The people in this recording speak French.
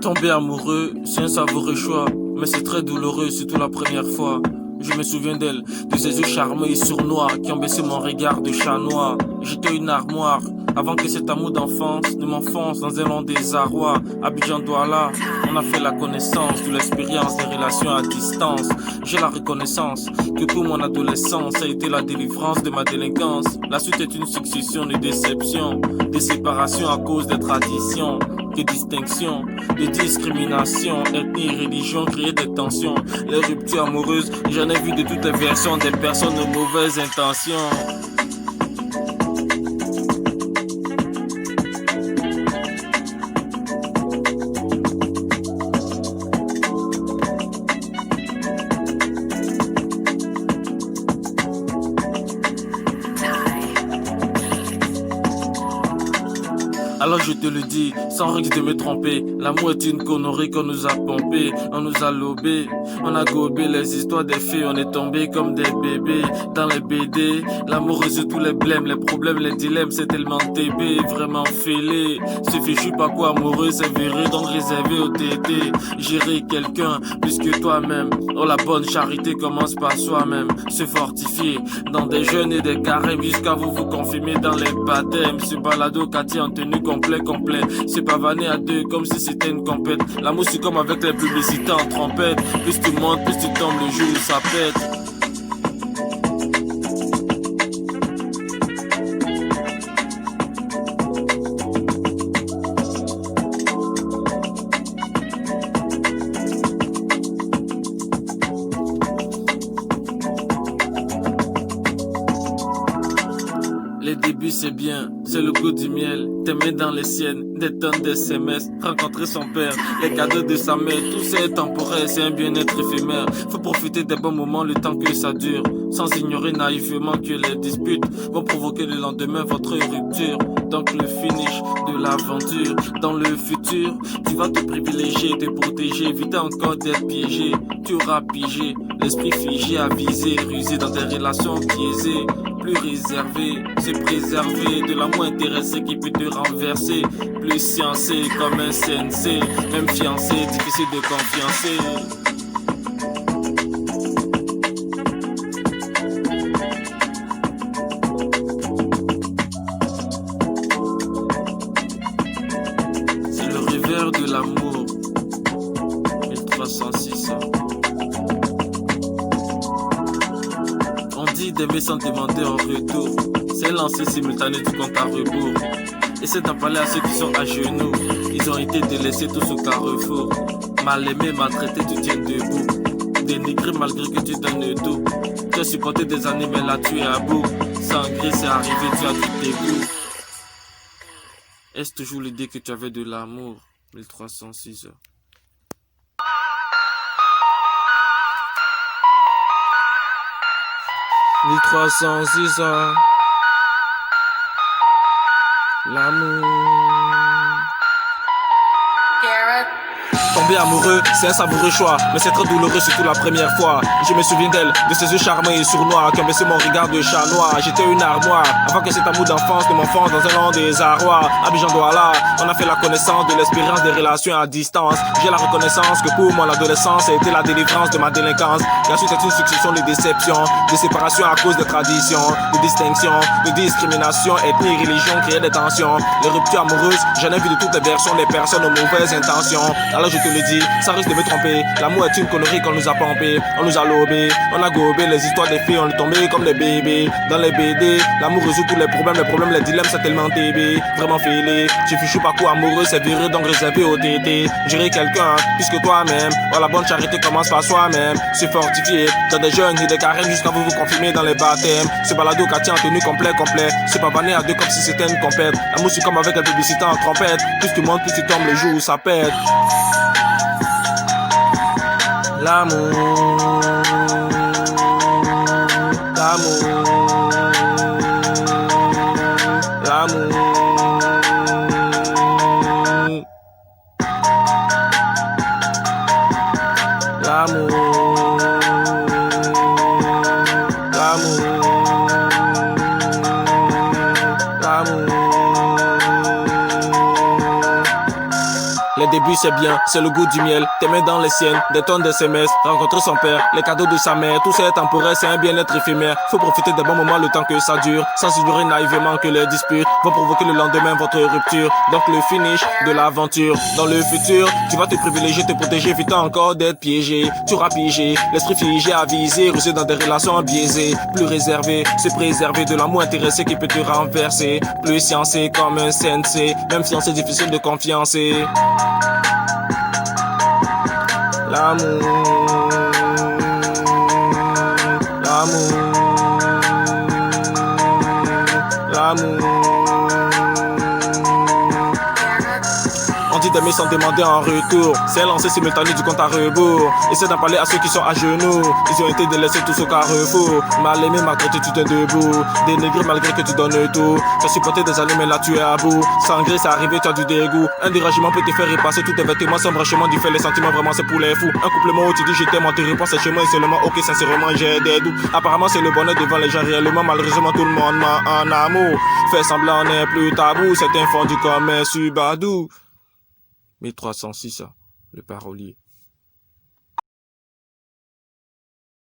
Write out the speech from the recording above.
Tomber amoureux, c'est un savoureux choix, mais c'est très douloureux, surtout la première fois. Je me souviens d'elle, de ses yeux charmants et sournois qui ont baissé mon regard de chat noir. J'étais une armoire, avant que cet amour d'enfance ne m'enfonce dans un long désarroi. Abidjan Douala, on a fait la connaissance de l'expérience des relations à distance. J'ai la reconnaissance que pour mon adolescence, ça a été la délivrance de ma délinquance. La suite est une succession de déceptions, de séparations à cause des traditions, de distinctions, de discrimination, ethnie, religion, créer des tensions. Les ruptures amoureuses, j'en ai vu de toutes les versions, des personnes de mauvaises intentions. Alors je te le dis, sans risque de me tromper, l'amour est une connerie qu'on nous a pompé, on nous a lobé, on a gobé les histoires des filles, on est tombé comme des bébés dans les BD. L'amour résout tous les blèmes, les problèmes, les dilemmes, c'est tellement TB, vraiment fêlé. Ce fichu pas quoi amoureux, c'est viré, donc réservé au TT. Gérer quelqu'un plus que toi-même. Oh, la bonne charité commence par soi-même. Se fortifier dans des jeûnes et des carèmes jusqu'à vous confirmer dans les baptêmes. Se balader au quartier en tenue complet. Se pavaner à deux comme si c'était une compète. L'amour c'est comme avec les publicités en trompette. Plus tu montes, plus tu tombes le jour où ça pète. Les débuts c'est bien, c'est le goût du miel, tes mains dans les siennes, des tonnes de SMS, rencontrer son père, les cadeaux de sa mère, tout ça est temporaire, c'est un bien-être éphémère. Faut profiter des bons moments le temps que ça dure, sans ignorer naïvement que les disputes vont provoquer le lendemain votre rupture. Donc le finish de l'aventure, dans le futur, tu vas te privilégier, te protéger, éviter encore d'être piégé. Tu auras pigé, l'esprit figé, avisé, rusé dans des relations biaisées. Plus réservé, se préserver de l'amour intéressé qui peut te renverser. Plus sciencé comme un sensei, même fiancé, difficile de confiancer. C'est le revers de l'amour. 1306. On dit d'aimer sans demander en retour. C'est lancé simultané du compte à rebours. Essaie d'en parler à ceux qui sont à genoux. Ils ont été délaissés tous au carrefour. Mal aimé, maltraité, tu tiens debout. Dénigré malgré que tu donnes tout. Tu as supporté des années mais là tu es à bout. Sangré, c'est arrivé, tu as tout tes goûts. Est-ce toujours l'idée que tu avais de l'amour? 1306. 1306 ans. L'amour. Tomber amoureux, c'est un savoureux choix, mais c'est très douloureux, surtout la première fois. Je me souviens d'elle, de ses yeux charmants et sournois qui ont baissé mon regard de chat noir. J'étais une armoire, avant que cet amour d'enfance ne m'enfonce dans un long désarroi. Abidjan Douala, on a fait la connaissance de l'expérience des relations à distance. J'ai la reconnaissance que pour moi l'adolescence a été la délivrance de ma délinquance. La suite est une succession de déceptions, de séparations à cause de traditions, de distinctions, de discrimination, ethnie, religion, créer des tensions. Les ruptures amoureuses, j'en ai vu de toutes les versions des personnes aux mauvaises intentions. Alors je te le dis, ça risque de me tromper. L'amour est une connerie qu'on nous a pompé, on nous a lobé, on a gobé les histoires des filles, on est tombé comme des bébés dans les BD. L'amour résout tous les problèmes, les dilemmes, c'est tellement TB, vraiment fêlé. Je fichu pas quoi amoureux, c'est viré, donc réservé au TT. Gérer quelqu'un plus que toi-même. Oh, la bonne charité commence par soi-même. Se fortifier dans des jeunes et des carèmes jusqu'à vous confirmer dans les baptêmes. Se balader au quartier en tenue complet. Se pavaner à deux comme si c'était une compète. L'amour c'est comme avec la publicité en trompette. Plus tu montes, plus tu tombes le jour où ça pète. L'amour, l'amour, l'amour, l'amour, l'amour, l'amour. Les débuts c'est bien, c'est le goût du miel. Tes mains dans les siennes, des tonnes de SMS. Rencontrer son père, les cadeaux de sa mère. Tout ça est temporaire, c'est un bien-être éphémère. Faut profiter des bons moments le temps que ça dure. Sans ignorer naïvement que les disputes vont provoquer le lendemain votre rupture. Donc le finish de l'aventure. Dans le futur, tu vas te privilégier, te protéger, évitant encore d'être piégé. Tu auras pigé, l'esprit figé, avisé, rusé dans des relations biaisées. Plus réservé, se préserver de l'amour intéressé qui peut te renverser. Plus sciencé comme un sensei, même si c'est difficile de confiancer. L'amour, l'amour, l'amour. On dit d'aimer sans demander en retour. C'est lancé simultané du compte à rebours. Essaie d'en parler à ceux qui sont à genoux. Ils ont été délaissés tous au carrefour. Mal aimé, maltraité, tu t'es debout. Dénigré malgré que tu donnes tout. Tu as supporté des années, mais là tu es à bout. Sangré, c'est arrivé, tu as du dégoût. Un dérangement peut te faire repasser tous tes vêtements sans branchement du fait. Les sentiments vraiment c'est pour les fous. Un couplement où tu dis je t'aime, on te répond c'est chez moi et seulement ok, sincèrement j'ai des doutes. Apparemment c'est le bonheur devant les gens réellement. Malheureusement tout le monde ment en amour. Fait semblant n'est plus tabou. C'est infondu comme un subadou. 1306, le parolier.